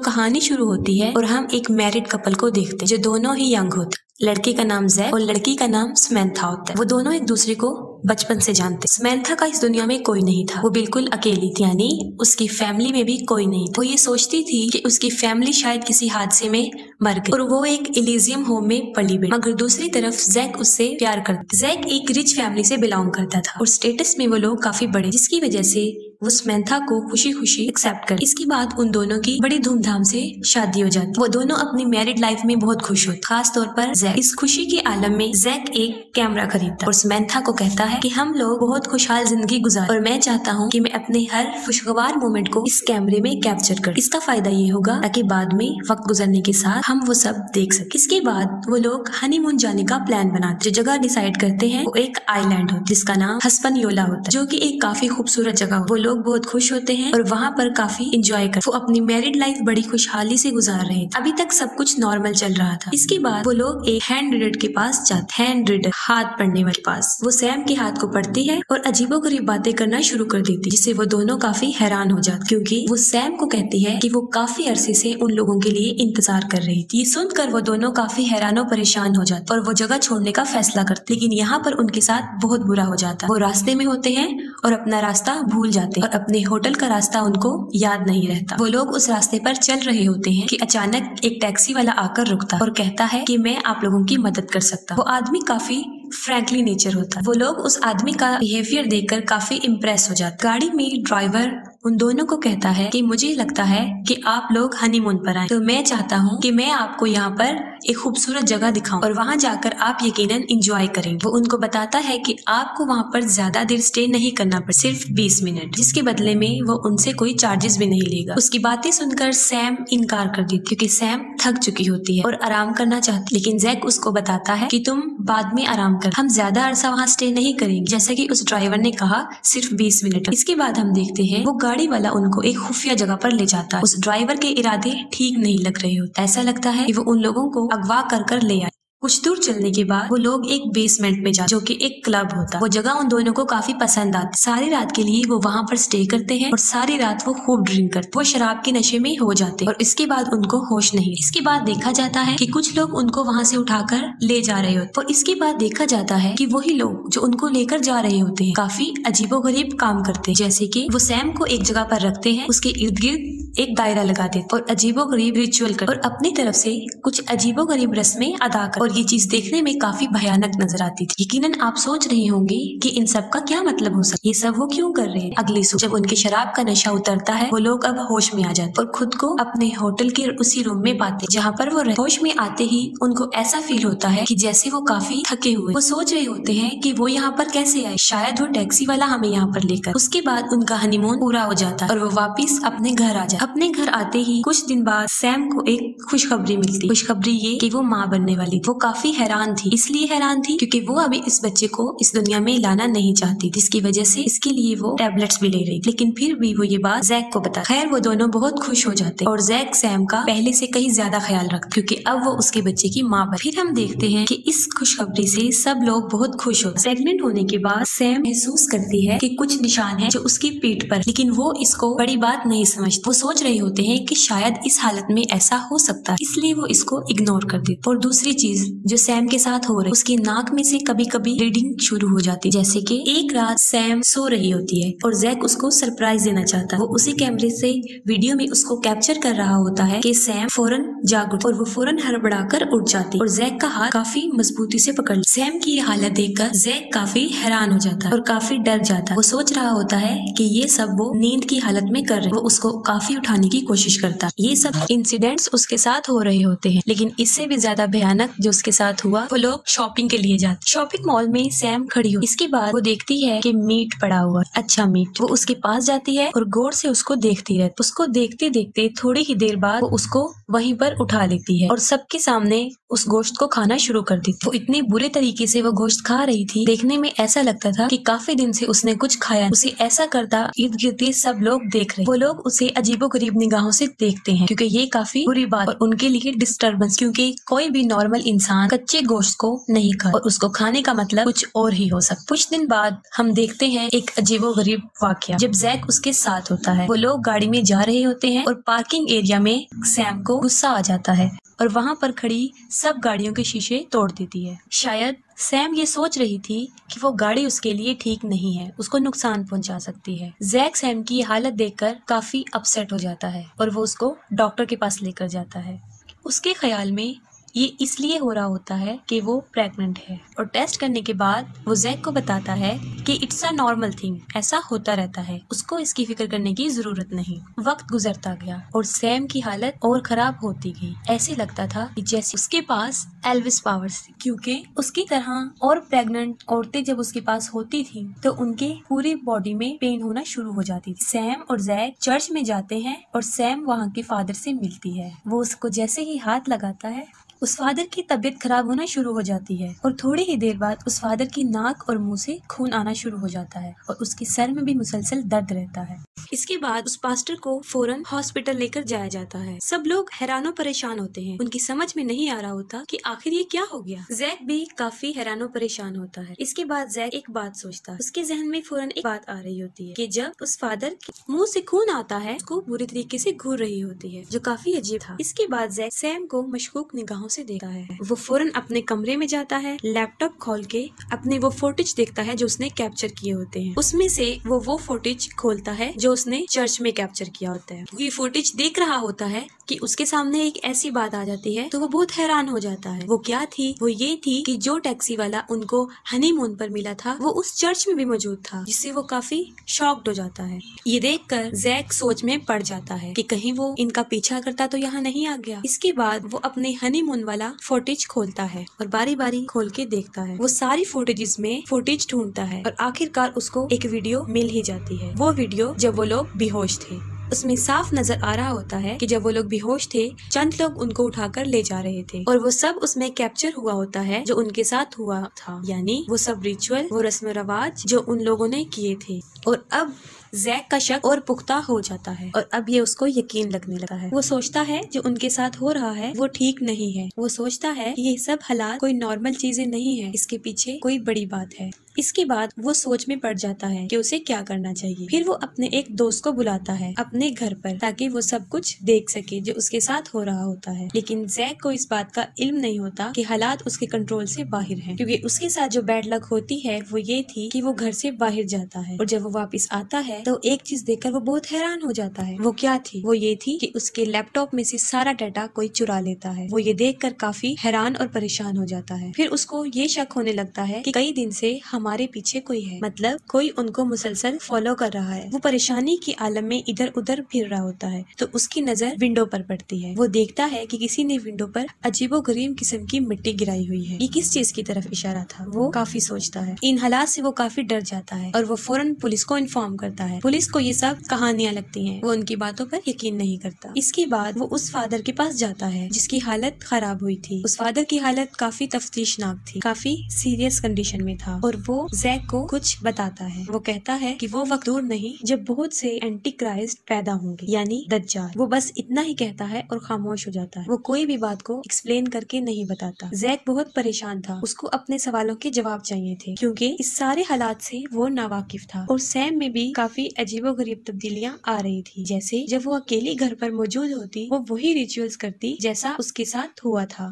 कहानी शुरू होती है और हम एक मैरिड कपल को देखते हैं जो दोनों ही यंग होते हैं। लड़के का नाम जैक और लड़की का नाम समंथा होता है। वो दोनों एक दूसरे को बचपन से जानते। समंथा का इस दुनिया में कोई नहीं था, वो बिल्कुल अकेली थी, यानी उसकी फैमिली में भी कोई नहीं था। वो ये सोचती थी कि उसकी फैमिली शायद किसी हादसे में मर गई और वो एक इलिजियम होम में पली बड़ी। मगर दूसरी तरफ जैक उससे प्यार करता। जैक एक रिच फैमिली से बिलोंग करता था और स्टेटस में वो लोग काफी बड़े, जिसकी वजह से वो समंथा को खुशी खुशी एक्सेप्ट कर। इसके बाद उन दोनों की बड़ी धूमधाम से शादी हो जाती। वो दोनों अपनी मैरिड लाइफ में बहुत खुश होते, खास तौर पर जैक। इस खुशी के आलम में जैक एक कैमरा खरीदता और समंथा को कहता है कि हम लोग बहुत खुशहाल जिंदगी गुजार और मैं चाहता हूँ कि मैं अपने हर खुशगवार मोमेंट को इस कैमरे में कैप्चर कर। इसका फायदा ये होगा ताकि बाद में वक्त गुजरने के साथ हम वो सब देख सके। इसके बाद वो लोग हनीमून जाने का प्लान बनाते। जो जगह डिसाइड करते हैं वो एक आइलैंड होता है जिसका नाम हिस्पनियोला होता है, जो कि एक काफी खूबसूरत जगह हो। वो लोग बहुत खुश होते हैं और वहाँ पर काफी एंजॉय करते। वो अपनी मैरिड लाइफ बड़ी खुशहाली से गुजार रहे थे। अभी तक सब कुछ नॉर्मल चल रहा था। इसके बाद वो लोग एक हैंड रीडर के पास जाते। हैंड रीडर, हाथ पढ़ने वाले पास। वो सैम के हाथ को पढ़ती है और अजीबोगरीब बातें करना शुरू कर देती, जिससे वो दोनों काफी हैरान हो जाते, क्योंकि वो सैम को कहती है कि वो काफी अरसे से उन लोगों के लिए इंतजार कर रही थी। ये सुनकर वो दोनों काफी हैरान और परेशान हो जाते और वो जगह छोड़ने का फैसला करते। लेकिन यहाँ पर उनके साथ बहुत बुरा हो जाता। वो रास्ते में होते हैं और अपना रास्ता भूल जाते और अपने होटल का रास्ता उनको याद नहीं रहता। वो लोग उस रास्ते पर चल रहे होते हैं कि अचानक एक टैक्सी वाला आकर रुकता और कहता है कि मैं आप लोगों की मदद कर सकता। वो आदमी काफी फ्रैंकली नेचर होता है। वो लोग उस आदमी का बिहेवियर देखकर काफी इम्प्रेस हो जाते। गाड़ी में ड्राइवर उन दोनों को कहता है कि मुझे लगता है कि आप लोग हनीमून पर आए, तो मैं चाहता हूँ कि मैं आपको यहाँ पर एक खूबसूरत जगह दिखाऊं और वहाँ जाकर आप यकीनन एंजॉय करेंगे। वो उनको बताता है कि आपको वहाँ पर ज्यादा देर स्टे नहीं करना पड़े, सिर्फ 20 मिनट, जिसके बदले में वो उनसे कोई चार्जेस भी नहीं लेगा। उसकी बातें सुनकर सैम इनकार कर देती, क्योंकि सैम थक चुकी होती है और आराम करना चाहती। लेकिन जैक उसको बताता है कि तुम बाद में आराम कर, हम ज्यादा अरसा वहाँ स्टे नहीं करेंगे, जैसा कि उस ड्राइवर ने कहा, सिर्फ 20 मिनट। इसके बाद हम देखते हैं वो गाड़ी वाला उनको एक खुफिया जगह पर ले जाता है। उस ड्राइवर के इरादे ठीक नहीं लग रहे होते। ऐसा लगता है कि वो उन लोगों को अगवा कर ले आए। कुछ दूर चलने के बाद वो लोग एक बेसमेंट में जाते, जो कि एक क्लब होता है। वो जगह उन दोनों को काफी पसंद आती। सारी रात के लिए वो वहाँ पर स्टे करते हैं और सारी रात वो खूब ड्रिंक करते। वो शराब के नशे में हो जाते और इसके बाद उनको होश नहीं। इसके बाद देखा जाता है कि कुछ लोग उनको वहाँ से उठाकर ले जा रहे होते और इसके बाद देखा जाता है कि वही लोग जो उनको लेकर जा रहे होते हैं काफी अजीबोगरीब काम करते हैं। जैसे कि वो सैम को एक जगह पर रखते हैं, उसके इर्द गिर्द एक दायरा लगा देते और अजीबोगरीब रिचुअल कर और अपनी तरफ से कुछ अजीबोगरीब रस्में अदा कर। और ये चीज देखने में काफी भयानक नजर आती थी। यकीनन आप सोच रहे होंगे कि इन सब का क्या मतलब हो सकता है, ये सब वो क्यों कर रहे हैं। अगली सुबह जब उनके शराब का नशा उतरता है, वो लोग अब होश में आ जाते और खुद को अपने होटल के उसी रूम में पाते जहाँ पर वो रहे। होश में आते ही उनको ऐसा फील होता है कि जैसे वो काफी थके हुए। वो सोच रहे होते हैं कि वो यहाँ पर कैसे आए, शायद वो टैक्सी वाला हमें यहाँ पर लेकर। उसके बाद उनका हनीमून पूरा हो जाता है और वो वापिस अपने घर आ जाते। अपने घर आते ही कुछ दिन बाद सैम को एक खुशखबरी मिलती। खुशखबरी ये कि वो माँ बनने वाली। वो काफी हैरान थी, इसलिए हैरान थी क्योंकि वो अभी इस बच्चे को इस दुनिया में लाना नहीं चाहती, जिसकी वजह से इसके लिए वो टैबलेट्स भी ले रही। लेकिन फिर भी वो ये बात जैक को बता। खैर वो दोनों बहुत खुश हो जाते और जैक सैम का पहले से कहीं ज्यादा ख्याल रखता, क्योंकि अब वो उसके बच्चे की माँ बन। फिर हम देखते हैं कि इस खुशखबरी से सब लोग बहुत खुश होते। प्रेग्नेंट होने के बाद सैम महसूस करती है कि कुछ निशान है जो उसकी पीठ पर, लेकिन वो इसको बड़ी बात नहीं समझती। वो सोच रहे होते हैं कि शायद इस हालत में ऐसा हो सकता है, इसलिए वो इसको इग्नोर कर देते। और दूसरी चीज जो सैम के साथ हो रही, उसकी नाक में से कभी कभी ब्लीडिंग शुरू हो जाती। जैसे कि एक रात सैम सो रही होती है और जैक उसको सरप्राइज देना चाहता है। वो उसी कैमरे से वीडियो में उसको कैप्चर कर रहा होता है कि सैम फौरन जाग उठ और वो फौरन हड़बड़ाकर उठ जाती और जैक का हाथ काफी मजबूती से पकड़। सैम की ये हालत देखकर जैक काफी हैरान हो जाता है और काफी डर जाता है। वो सोच रहा होता है कि ये सब वो नींद की हालत में कर रहे। वो उसको काफी उठाने की कोशिश करता है। ये सब इंसिडेंट्स उसके साथ हो रहे होते हैं, लेकिन इससे भी ज्यादा भयानक जो उसके साथ हुआ, वो लोग शॉपिंग के लिए जाते। शॉपिंग मॉल में सैम खड़ी हुई। इसके बाद वो देखती है कि मीट पड़ा हुआ, अच्छा मीट। वो उसके पास जाती है और गौर से उसको देखती रहती। उसको देखते देखते थोड़ी ही देर बाद वो उसको वहीं पर उठा लेती है और सबके सामने उस गोश्त को खाना शुरू कर देती। वो इतनी बुरे तरीके से वो गोश्त खा रही थी, देखने में ऐसा लगता था कि काफी दिन से उसने कुछ खाया। उसे ऐसा करता इर्द गिर्द सब लोग देख रहे। वो लोग उसे अजीबोगरीब निगाहों से देखते हैं, क्योंकि ये काफी बुरी बात और उनके लिए डिस्टर्बेंस, क्योंकि कोई भी नॉर्मल इंसान इंसान कच्चे गोश्त को नहीं खाता और उसको खाने का मतलब कुछ और ही हो सकता। कुछ दिन बाद हम देखते हैं एक अजीबोगरीब वाकया जब जैक उसके साथ होता है। वो लोग गाड़ी में जा रहे होते हैं और पार्किंग एरिया में सैम को गुस्सा आ जाता है और वहाँ पर खड़ी सब गाड़ियों के शीशे तोड़ देती है। शायद सैम ये सोच रही थी कि वो गाड़ी उसके लिए ठीक नहीं है, उसको नुकसान पहुंचा सकती है। जैक सैम की हालत देखकर काफी अपसेट हो जाता है और वो उसको डॉक्टर के पास लेकर जाता है। उसके ख्याल में ये इसलिए हो रहा होता है कि वो प्रेग्नेंट है और टेस्ट करने के बाद वो जैक को बताता है कि इट्स अ नॉर्मल थिंग, ऐसा होता रहता है, उसको इसकी फिक्र करने की जरूरत नहीं। वक्त गुजरता गया और सैम की हालत और खराब होती गई। ऐसे लगता था कि जैसे उसके पास एल्विस पावर्स थी, क्योंकि उसकी तरह और प्रेग्नेंट औरतें जब उसके पास होती थी तो उनके पूरी बॉडी में पेन होना शुरू हो जाती थी। सैम और जैक चर्च में जाते हैं और सैम वहाँ के फादर से मिलती है। वो उसको जैसे ही हाथ लगाता है उस फादर की तबीयत खराब होना शुरू हो जाती है और थोड़ी ही देर बाद उस फादर की नाक और मुंह से खून आना शुरू हो जाता है और उसके सर में भी मुसलसल दर्द रहता है। इसके बाद उस पास्टर को फौरन हॉस्पिटल लेकर जाया जाता है। सब लोग हैरानो परेशान होते हैं, उनकी समझ में नहीं आ रहा होता कि आखिर ये क्या हो गया। जैक भी काफी हैरानो परेशान होता है। इसके बाद जैक एक बात सोचता है, उसके जहन में फौरन एक बात आ रही होती है कि जब उस फादर के मुंह से खून आता है उसको बुरी तरीके से घूर रही होती है, जो काफी अजीब था। इसके बाद जैक सैम को मशकूक निगाहों से देखता है। वो फौरन अपने कमरे में जाता है, लैपटॉप खोल के अपने वो फुटेज देखता है जो उसने कैप्चर किए होते हैं। उसमें से वो फुटेज खोलता है जो उसने चर्च में कैप्चर किया होता है। ये फुटेज देख रहा होता है कि उसके सामने एक ऐसी बात आ जाती है तो वो बहुत हैरान हो जाता है। वो क्या थी? वो ये थी कि जो टैक्सी वाला उनको हनीमून पर मिला था वो उस चर्च में भी मौजूद था, जिससे वो काफी शॉक्ड हो जाता है। ये देखकर जैक सोच में पड़ जाता है कि कहीं वो इनका पीछा करता तो यहाँ नहीं आ गया। इसके बाद वो अपने हनीमून वाला फुटेज खोलता है और बारी बारी खोल के देखता है। वो सारी फुटेजेस में फुटेज ढूंढता है और आखिरकार उसको एक वीडियो मिल ही जाती है। वो वीडियो जब वो लोग बेहोश थे। उसमें साफ नजर आ रहा होता है कि जब वो लोग बेहोश थे चंद लोग उनको उठाकर ले जा रहे थे और वो सब उसमें कैप्चर हुआ होता है जो उनके साथ हुआ था, यानी वो सब रिचुअल, वो रस्म रिवाज जो उन लोगों ने किए थे। और अब जैक का शक और पुख्ता हो जाता है और अब ये उसको यकीन लगने लगा है। वो सोचता है जो उनके साथ हो रहा है वो ठीक नहीं है। वो सोचता है कि ये सब हालात कोई नॉर्मल चीजें नहीं है, इसके पीछे कोई बड़ी बात है। इसके बाद वो सोच में पड़ जाता है कि उसे क्या करना चाहिए। फिर वो अपने एक दोस्त को बुलाता है अपने घर पर ताकि वो सब कुछ देख सके जो उसके साथ हो रहा होता है। लेकिन जैक को इस बात का इल्म नहीं होता कि हालात उसके कंट्रोल से बाहर हैं, क्योंकि उसके साथ जो बैड लक होती है वो ये थी कि वो घर से बाहर जाता है और जब वो वापस आता है तो एक चीज देखकर वो बहुत हैरान हो जाता है। वो क्या थी? वो ये थी कि उसके लैपटॉप में से सारा डाटा कोई चुरा लेता है। वो ये देखकर काफी हैरान और परेशान हो जाता है। फिर उसको ये शक होने लगता है कि कई दिन से हमारे पीछे कोई है, मतलब कोई उनको मुसलसल फॉलो कर रहा है। वो परेशानी के आलम में इधर उधर फिर रहा होता है तो उसकी नजर विंडो पर पड़ती है। वो देखता है कि किसी ने विंडो पर अजीबोगरीब किस्म की मिट्टी गिराई हुई है। ये किस चीज की तरफ इशारा था? वो काफी सोचता है। इन हालात से वो काफी डर जाता है और वो फौरन पुलिस को इन्फॉर्म करता है। पुलिस को ये सब कहानियां लगती हैं, वो उनकी बातों पर यकीन नहीं करता। इसके बाद वो उस फादर के पास जाता है जिसकी हालत खराब हुई थी। उस फादर की हालत काफी तफ्तीशनाक थी, काफी सीरियस कंडीशन में था और वो जैक को कुछ बताता है। वो कहता है कि वो वक्त दूर नहीं जब बहुत से एंटी क्राइस्ट पैदा होंगे, यानी दज्जाल। वो बस इतना ही कहता है और खामोश हो जाता है। वो कोई भी बात को एक्सप्लेन करके नहीं बताता। जैक बहुत परेशान था, उसको अपने सवालों के जवाब चाहिए थे क्योंकि इस सारे हालात से वो नावाकिफ था। और सैम में भी काफी अजीबोगरीब तब्दीलियां आ रही थी, जैसे जब वो अकेली घर पर मौजूद होती वो वही रिचुअल्स करती जैसा उसके साथ हुआ था।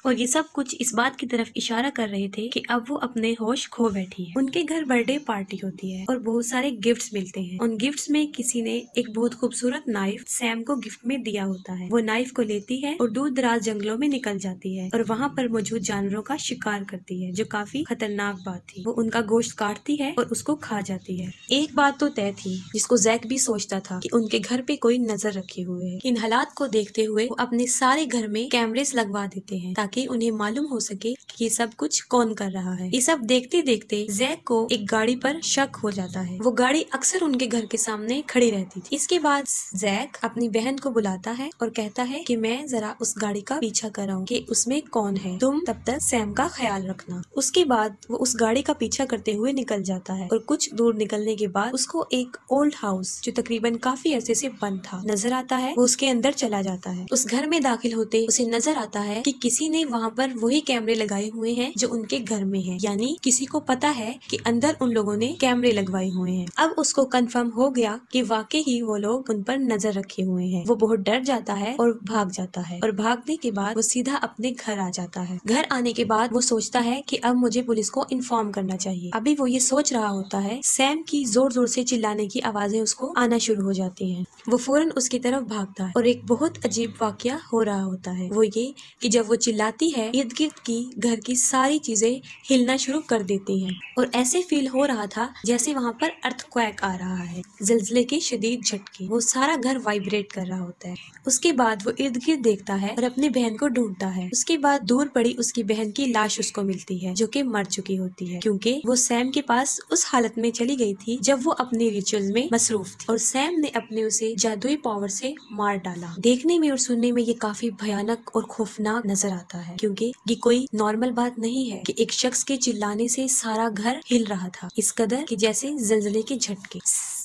और ये सब कुछ इस बात की तरफ इशारा कर रहे थे कि अब वो अपने होश खो बैठी है। उनके घर बर्थडे पार्टी होती है और बहुत सारे गिफ्ट्स मिलते हैं। उन गिफ्ट्स में किसी ने एक बहुत खूबसूरत नाइफ सैम को गिफ्ट में दिया होता है। वो नाइफ को लेती है और दूर दराज जंगलों में निकल जाती है और वहाँ पर मौजूद जानवरों का शिकार करती है, जो काफी खतरनाक बात थी। वो उनका गोश्त काटती है और उसको खा जाती है। एक बात तो तय थी जिसको जैक भी सोचता था कि उनके घर पे कोई नजर रखे हुए है। इन हालात को देखते हुए वो अपने सारे घर में कैमरेस लगवा देते हैं ताकि उन्हें मालूम हो सके कि ये सब कुछ कौन कर रहा है। ये सब देखते देखते जैक को एक गाड़ी पर शक हो जाता है। वो गाड़ी अक्सर उनके घर के सामने खड़ी रहती थी। इसके बाद जैक अपनी बहन को बुलाता है और कहता है कि मैं जरा उस गाड़ी का पीछा कर रहा हूँ कि उसमें कौन है, तुम तब तक सैम का ख्याल रखना। उसके बाद वो उस गाड़ी का पीछा करते हुए निकल जाता है और कुछ दूर निकलने के बाद उसको एक ओल्ड हाउस जो तकरीबन काफी अरसे से बंद था नजर आता है। वो उसके अंदर चला जाता है। उस घर में दाखिल होते उसे नजर आता है कि किसी ने उन्होंने वहाँ पर वही कैमरे लगाए हुए हैं जो उनके घर में है, यानी किसी को पता है कि अंदर उन लोगों ने कैमरे लगवाए हुए हैं। अब उसको कंफर्म हो गया कि वाकई ही वो लोग उन पर नजर रखे हुए हैं। वो बहुत डर जाता है और भाग जाता है, और भागने के बाद वो सीधा अपने घर आ जाता है। घर आने के बाद वो सोचता है कि अब मुझे पुलिस को इन्फॉर्म करना चाहिए। अभी वो ये सोच रहा होता है, सैम की जोर जोर से चिल्लाने की आवाजें उसको आना शुरू हो जाती हैं। वो फौरन उसकी तरफ भागता है और एक बहुत अजीब वाकया हो रहा होता है। वो ये कि जब वो चिल्लाती है, इर्द गिर्द की घर की सारी चीजें हिलना शुरू कर देती हैं, और ऐसे फील हो रहा था जैसे वहाँ पर अर्थक्वेक आ रहा है, ज़लज़ले के शदीद झटके। वो सारा घर वाइब्रेट कर रहा होता है। उसके बाद वो इर्द गिर्द देखता है और अपनी बहन को ढूंढता है। उसके बाद दूर पड़ी उसकी बहन की लाश उसको मिलती है, जो कि मर चुकी होती है, क्योंकि वो सैम के पास उस हालत में चली गई थी जब वो अपने रिचुअल में मसरूफ थी, और सैम ने अपने उसे जादुई पावर से मार डाला। देखने में और सुनने में ये काफी भयानक और खौफनाक नजर आता है, क्योंकि ये कोई नॉर्मल बात नहीं है कि एक शख्स के चिल्लाने से सारा घर हिल रहा था, इस कदर कि जैसे ज़लज़ले के झटके।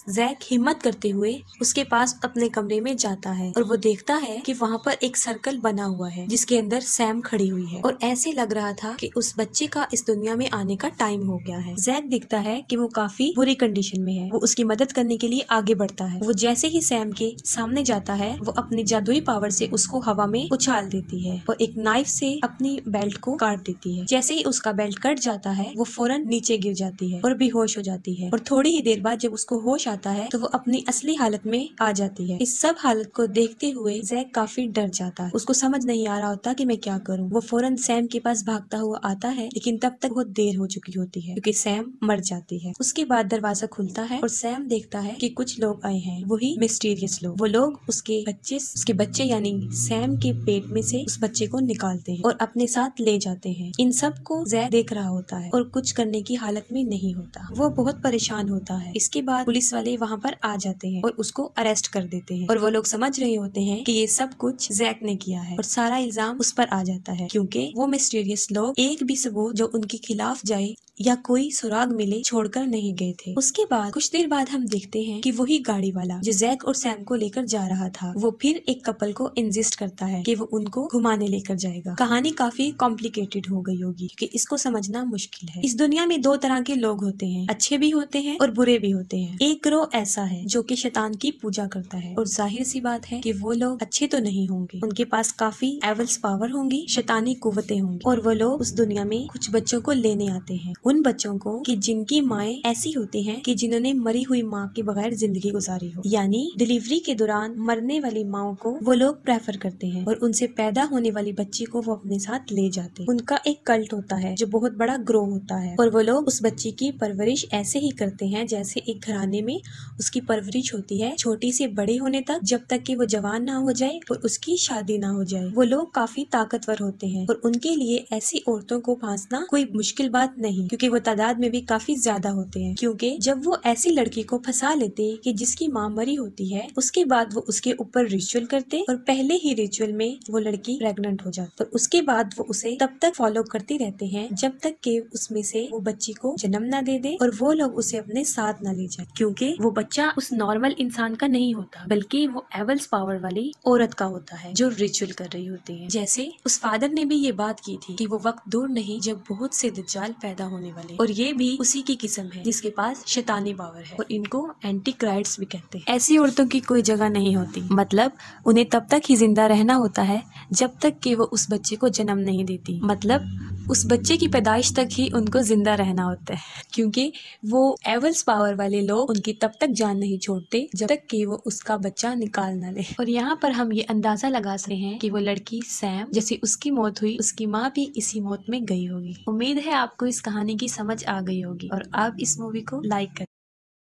जैक हिम्मत करते हुए उसके पास अपने कमरे में जाता है और वो देखता है कि वहाँ पर एक सर्कल बना हुआ है जिसके अंदर सैम खड़ी हुई है, और ऐसे लग रहा था कि उस बच्चे का इस दुनिया में आने का टाइम हो गया है। जैक दिखता है कि वो काफी बुरी कंडीशन में है। वो उसकी मदद करने के लिए आगे बढ़ता है। वो जैसे ही सैम के सामने जाता है, वो अपनी जादुई पावर से उसको हवा में उछाल देती है और एक नाइफ से अपनी बेल्ट को काट देती है। जैसे ही उसका बेल्ट कट जाता है, वो फौरन नीचे गिर जाती है और बेहोश हो जाती है, और थोड़ी ही देर बाद जब उसको होश आता है तो वो अपनी असली हालत में आ जाती है। इस सब हालत को देखते हुए जैक काफी डर जाता है। उसको समझ नहीं आ रहा होता कि मैं क्या करूं। वो फौरन सैम के पास भागता हुआ आता है, लेकिन तब तक बहुत देर हो चुकी होती है क्योंकि सैम मर जाती है। उसके बाद दरवाजा खुलता है और सैम देखता है कि कुछ लोग आए हैं, वही मिस्टीरियस लोग। वो लोग उसके बच्चे यानी सैम के पेट में से उस बच्चे को निकालते हैं और अपने साथ ले जाते हैं। इन सब को जैक देख रहा होता है और कुछ करने की हालत में नहीं होता। वो बहुत परेशान होता है। इसके बाद पुलिस वाले वहाँ पर आ जाते हैं और उसको अरेस्ट कर देते हैं, और वो लोग समझ रहे होते हैं कि ये सब कुछ जैक ने किया है, और सारा इल्जाम उस पर आ जाता है क्योंकि वो मिस्टीरियस लोग एक भी सबूत जो उनके खिलाफ जाए या कोई सुराग मिले छोड़कर नहीं गए थे। उसके बाद कुछ देर बाद हम देखते हैं कि वही गाड़ी वाला जो जैक और सैम को लेकर जा रहा था, वो फिर एक कपल को इंसिस्ट करता है कि वो उनको घुमाने लेकर जाएगा। कहानी काफी कॉम्प्लिकेटेड हो गई होगी क्योंकि इसको समझना मुश्किल है। इस दुनिया में दो तरह के लोग होते हैं, अच्छे भी होते हैं और बुरे भी होते हैं। एक ग्रोह ऐसा है जो कि शैतान की पूजा करता है, और जाहिर सी बात है कि वो लोग अच्छे तो नहीं होंगे, उनके पास काफी एवल्स पावर होंगी, शैतानी कुव्वतें होंगी, और वो लोग उस दुनिया में कुछ बच्चों को लेने आते हैं। उन बच्चों को कि जिनकी माएँ ऐसी होती हैं कि जिन्होंने मरी हुई माँ के बगैर जिंदगी गुजारी हो, यानी डिलीवरी के दौरान मरने वाली माओ को वो लोग प्रेफर करते हैं और उनसे पैदा होने वाली बच्ची को वो अपने साथ ले जाते हैं। उनका एक कल्ट होता है जो बहुत बड़ा ग्रो होता है, और वो लोग उस बच्ची की परवरिश ऐसे ही करते हैं जैसे एक घराने में उसकी परवरिश होती है, छोटी से बड़े होने तक, जब तक कि वो जवान ना हो जाए और उसकी शादी ना हो जाए। वो लोग काफी ताकतवर होते हैं और उनके लिए ऐसी औरतों को फांसना कोई मुश्किल बात नहीं, क्योंकि वो तादाद में भी काफी ज्यादा होते हैं। क्योंकि जब वो ऐसी लड़की को फंसा लेते कि जिसकी माँ मरी होती है, उसके बाद वो उसके ऊपर रिचुअल करते और पहले ही रिचुअल में वो लड़की प्रेग्नेंट हो जाती, और उसके बाद वो उसे तब तक फॉलो करते रहते हैं जब तक कि उसमें से वो बच्ची को जन्म ना दे दे और वो लोग उसे अपने साथ ना ले जाए, क्योंकि वो बच्चा उस नॉर्मल इंसान का नहीं होता, बल्कि वो एवल्स पावर वाली औरत का होता है जो रिचुअल कर रही होती है। जैसे उस फादर ने भी ये बात की थी कि वो वक्त दूर नहीं जब बहुत से दज्जाल पैदा होने वाले, और ये भी उसी की किस्म है जिसके पास शैतानी पावर है, और इनको एंटी क्राइट्स भी कहते हैं। ऐसी औरतों की कोई जगह नहीं होती, मतलब उन्हें तब तक ही जिंदा रहना होता है जब तक कि वो उस बच्चे को जन्म नहीं देती, मतलब उस बच्चे की पैदाइश तक ही उनको जिंदा रहना होता है, क्योंकि वो एवल्स पावर वाले लोग उनकी तब तक जान नहीं छोड़ते जब तक कि वो उसका बच्चा निकाल ना ले। और यहाँ पर हम ये अंदाजा लगा सकते हैं कि वो लड़की सैम, जैसे उसकी मौत हुई, उसकी माँ भी इसी मौत में गई होगी। उम्मीद है आपको इस कहानी की समझ आ गई होगी और आप इस मूवी को लाइक करें।